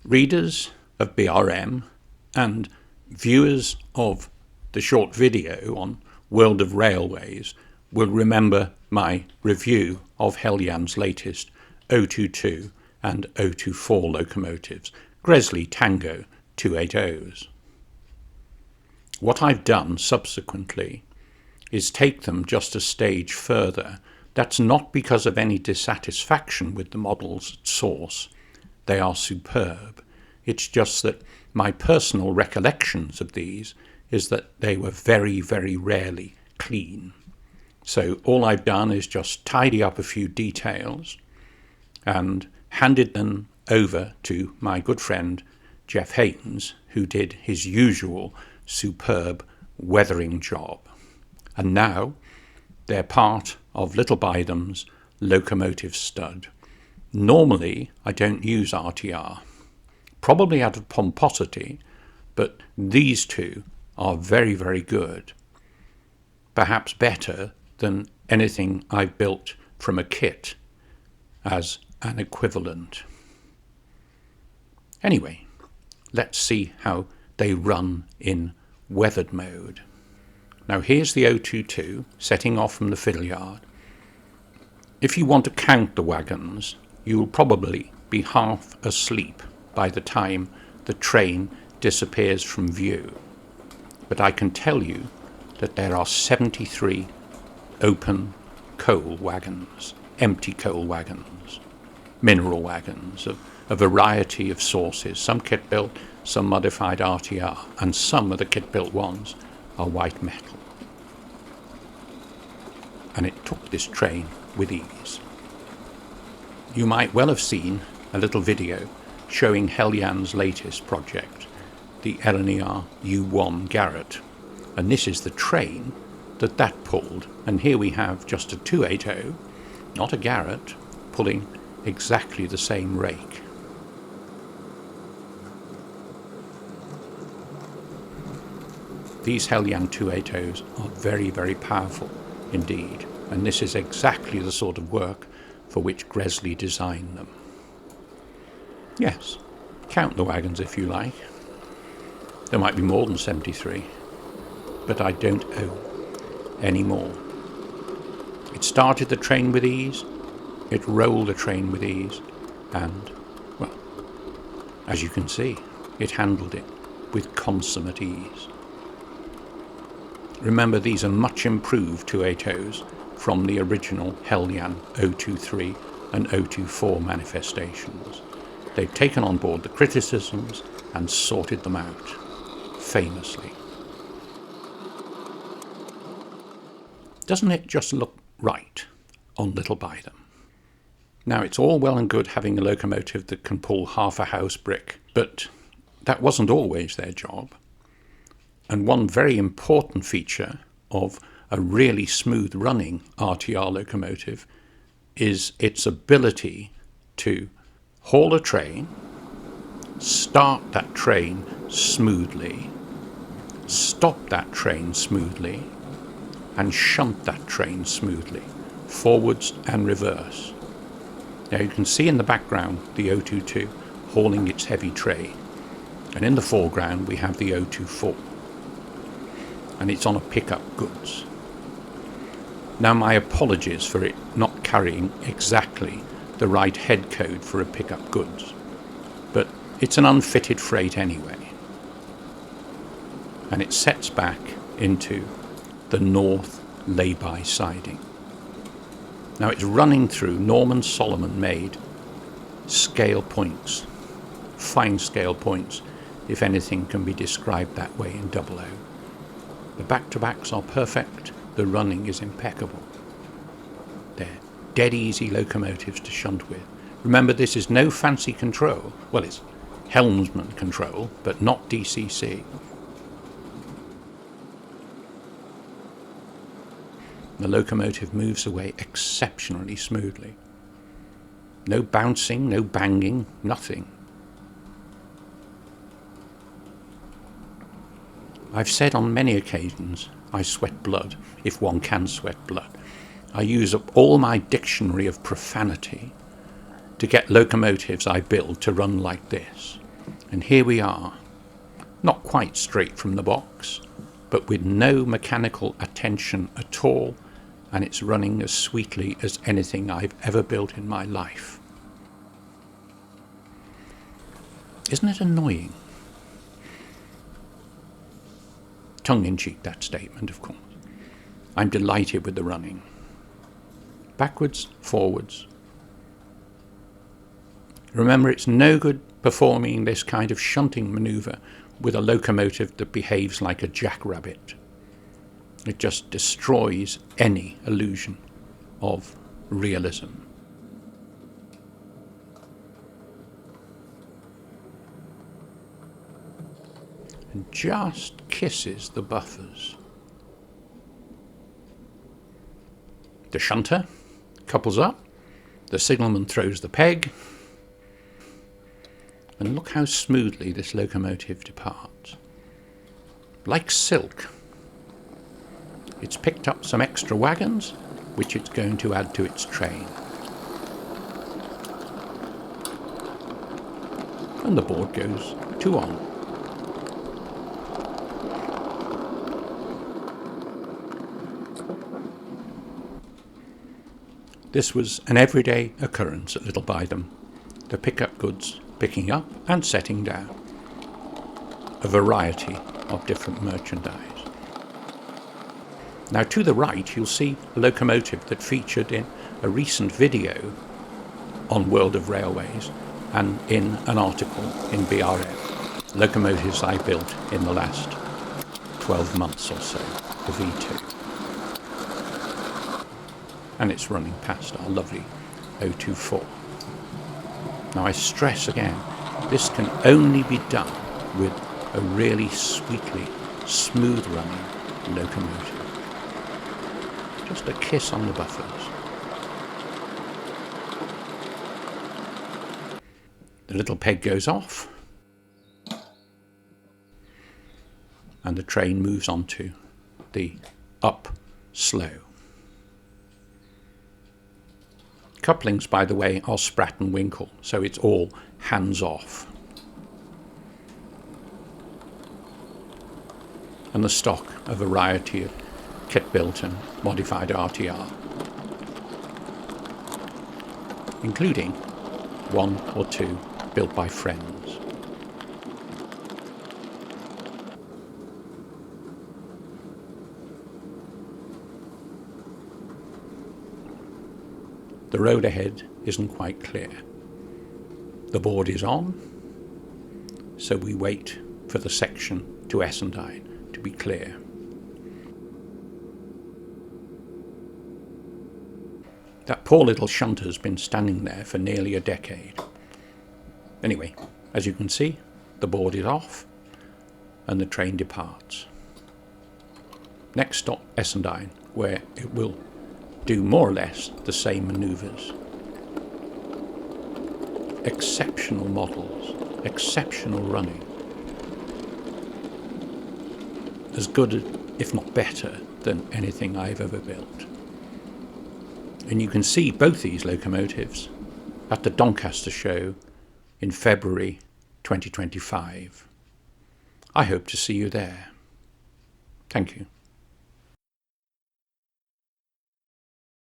Readers of BRM and viewers of the short video on World of Railways will remember my review of Heljan's latest 022 and 024 locomotives, Gresley Tango 280s. What I've done subsequently is take them just a stage further. That's not because of any dissatisfaction with the models at source. They are superb. It's just that my personal recollections of these is that they were very, very rarely clean. So all I've done is just tidy up a few details and handed them over to my good friend Jeff Haynes, who did his usual superb weathering job. And now they're part of Little Bidham's locomotive stud. Normally, I don't use RTR, probably out of pomposity, but these two are very, very good. Perhaps better than anything I've built from a kit as an equivalent. Anyway, let's see how they run in weathered mode. Now here's the 022 setting off from the fiddle yard. If you want to count the wagons, you will probably be half asleep by the time the train disappears from view. But I can tell you that there are 73 open coal wagons, empty coal wagons, mineral wagons of a variety of sources, some kit-built, some modified RTR, and some of the kit-built ones are white metal. And it took this train with ease. You might well have seen a little video showing Heljan's latest project, the LNER U1 Garrett. And this is the train that pulled. And here we have just a 280, not a Garrett, pulling exactly the same rake. These Heljan 280s are very, very powerful indeed. And this is exactly the sort of work for which Gresley designed them. Yes, count the wagons if you like. There might be more than 73, but I don't own any more. It started the train with ease, it rolled the train with ease, and, well, as you can see, it handled it with consummate ease. Remember, these are much improved 280s from the original Heljan 023 and 024 manifestations. They've taken on board the criticisms and sorted them out, famously. Doesn't it just look right on Little Bidham? Now, it's all well and good having a locomotive that can pull half a house brick, but that wasn't always their job. And one very important feature of a really smooth running RTR locomotive is its ability to haul a train, start that train smoothly, stop that train smoothly, and shunt that train smoothly, forwards and reverse. Now you can see in the background the 022 hauling its heavy tray, and in the foreground we have the 024, and it's on a pickup goods. Now my apologies for it not carrying exactly the right head code for a pickup goods, but it's an unfitted freight anyway. And it sets back into the north lay-by siding. Now it's running through Norman Solomon made scale points, fine scale points, if anything can be described that way in 00. The back-to-backs are perfect, the running is impeccable. They're dead easy locomotives to shunt with. Remember, this is no fancy control. Well, it's helmsman control, but not DCC. The locomotive moves away exceptionally smoothly. No bouncing, no banging, nothing. I've said on many occasions I sweat blood, if one can sweat blood. I use up all my dictionary of profanity to get locomotives I build to run like this. And here we are, not quite straight from the box, but with no mechanical attention at all, and it's running as sweetly as anything I've ever built in my life. Isn't it annoying? Tongue-in-cheek, that statement, of course. I'm delighted with the running. Backwards, forwards. Remember, it's no good performing this kind of shunting manoeuvre with a locomotive that behaves like a jackrabbit. It just destroys any illusion of realism. And just kisses the buffers. The shunter couples up, the signalman throws the peg, and look how smoothly this locomotive departs. Like silk. It's picked up some extra wagons, which it's going to add to its train. And the board goes 2 on. This was an everyday occurrence at Little Bideham, the pick-up goods picking up and setting down. A variety of different merchandise. Now to the right you'll see a locomotive that featured in a recent video on World of Railways and in an article in BRF. Locomotives I built in the last 12 months or so, the V2. And it's running past our lovely 024. Now I stress again, this can only be done with a really sweetly, smooth running locomotive. Just a kiss on the buffers. The little peg goes off and the train moves on to the up slow. Couplings, by the way, are Spratt and Winkle, so it's all hands off. And the stock, a variety of kit-built and modified RTR, including 1 or 2 built by friends. The road ahead isn't quite clear. The board is on, so we wait for the section to Essendine to be clear. That poor little shunter's been standing there for nearly a decade. Anyway, as you can see, the board is off and the train departs. Next stop, Essendine, where it will do more or less the same manoeuvres. Exceptional models, exceptional running. As good, if not better, than anything I've ever built. And you can see both these locomotives at the Doncaster show in February 2025. I hope to see you there. Thank you.